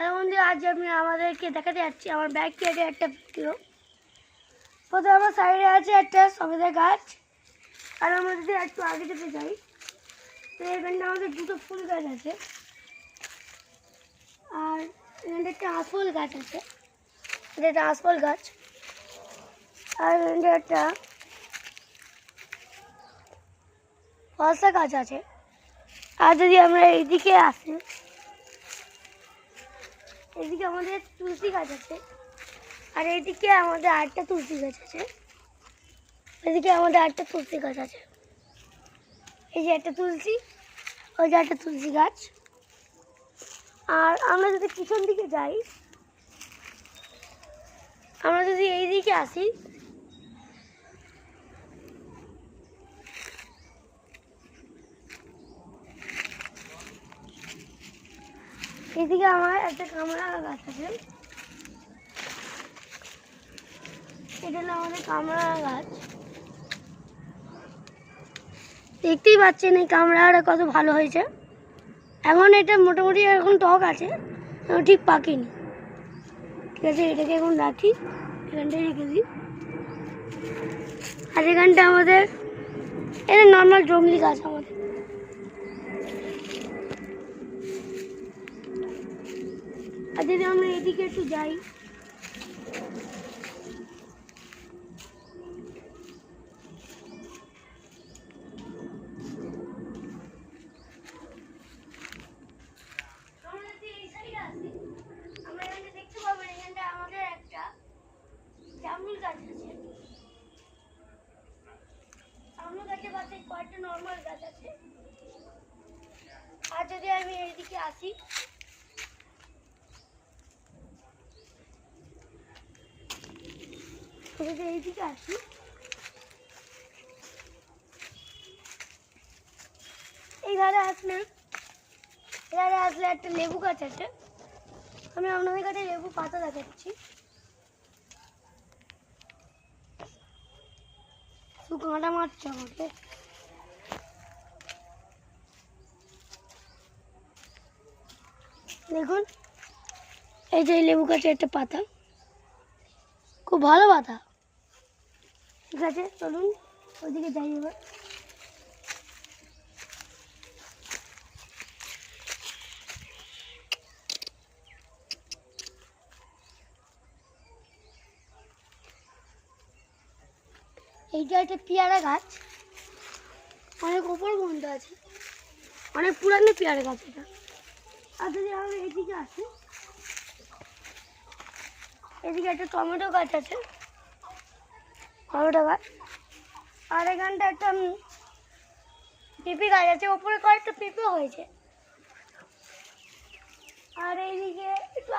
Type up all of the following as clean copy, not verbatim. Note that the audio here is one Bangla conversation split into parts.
হ্যালো বন্ধু, আজ আমি আমাদেরকে দেখাতে যাচ্ছি আমার ব্যাক ইয়ার্ডে একটা ভিডিও। প্রথমে আমার সাইডে আছে একটা সবেদা গাছ, আর আমরা যদি একটু আগে যেতে যাই তো এখানটা আমাদের দুটো ফুল গাছ আছে, আর এখানটা একটা আঁশফল গাছ আছে, এটা একটা আঁশফল গাছ, আর এখানটা একটা ফলসা গাছ আছে। আর যদি আমরা এইদিকে আসি, এদিকে আমাদের তুলসী গাছ আছে, আর এইদিকে আমাদের আরেকটা তুলসী গাছ আছে, এদিকে আমাদের আরেকটা তুলসী গাছ আছে। এই যে একটা তুলসী, ওই যে একটা তুলসী গাছ। আর আমরা যদি পিছন দিকে যাই, আমরা যদি এই দিকে আসি, এইদিকে আমার একটা কামড়া গাছ আছে, এটা হলো আমাদের কামড়া গাছ। দেখতেই পাচ্ছেন এই কামড়াটা কত ভালো হয়েছে। এখন এটা মোটামুটি এখন টক আছে, এখন ঠিক পাকেনি। ঠিক আছে, এটাকে এখন রাখি, এখানটায় রেখে দিই। আর এখানটা আমাদের এটা নর্মাল জঙ্গলি গাছ আমাদের। আর যদি আমরা এদিকে একটু যাই, আমরা এখানে দেখতে পাবেন এখানটা আমাদের একটা জামরুল গাছ আছে। জামরুল গাছের পাশে কয়েকটা নর্মাল গাছ আছে। আর যদি আমি এইদিকে আসি, যদি এইদিকে আসি, এই ধারে আসলে একটা লেবু গাছ আছে। আমি আপনাদের কাছে লেবু পাতা দেখাচ্ছি। কাঁটা মারছে আমাকে। দেখুন, এই যে লেবু গাছের একটা পাতা, খুব ভালো পাতা। ঠিক আছে, চলুন ওইদিকে যাই এবার। এইটা একটা পেয়ারা গাছ, অনেক ওপর পর্যন্ত আছে, অনেক পুরানো পেয়ারা গাছ এটা। আর যদি আমরা এদিকে আসি, এদিকে একটা টমেটো গাছ আছে, টমেটো গাছ। আর এখানটা একটা পেঁপে গাছ আছে, ওপরে কয়েকটা পেঁপে হয়েছে। আর এইদিকে একটু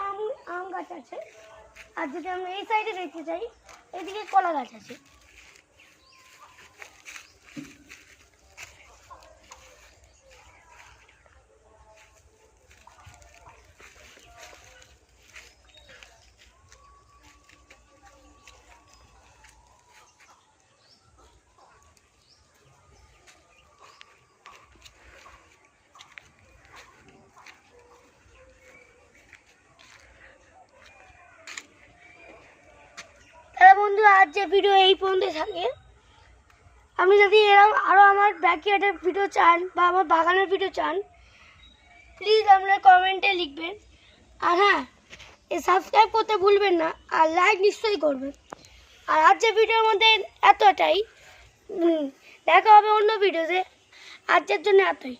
আম গাছ আছে। আর যদি আমরা এই সাইডে দেখতে চাই, এদিকে কলা গাছ আছে। বন্ধু, আজ যে ভিডিও এই পর্যন্ত থাকে। আপনি যদি এরকম আরও আমার ব্যাকইয়ার্ডের ভিডিও চান বা আমার বাগানের ভিডিও চান, প্লিজ আপনারা কমেন্টে লিখবেন। আর হ্যাঁ, সাবস্ক্রাইব করতে ভুলবেন না, আর লাইক নিশ্চয়ই করবেন। আর আজ যে ভিডিওর মধ্যে এতটাই, দেখা হবে অন্য ভিডিওতে। আজকের জন্য এতই।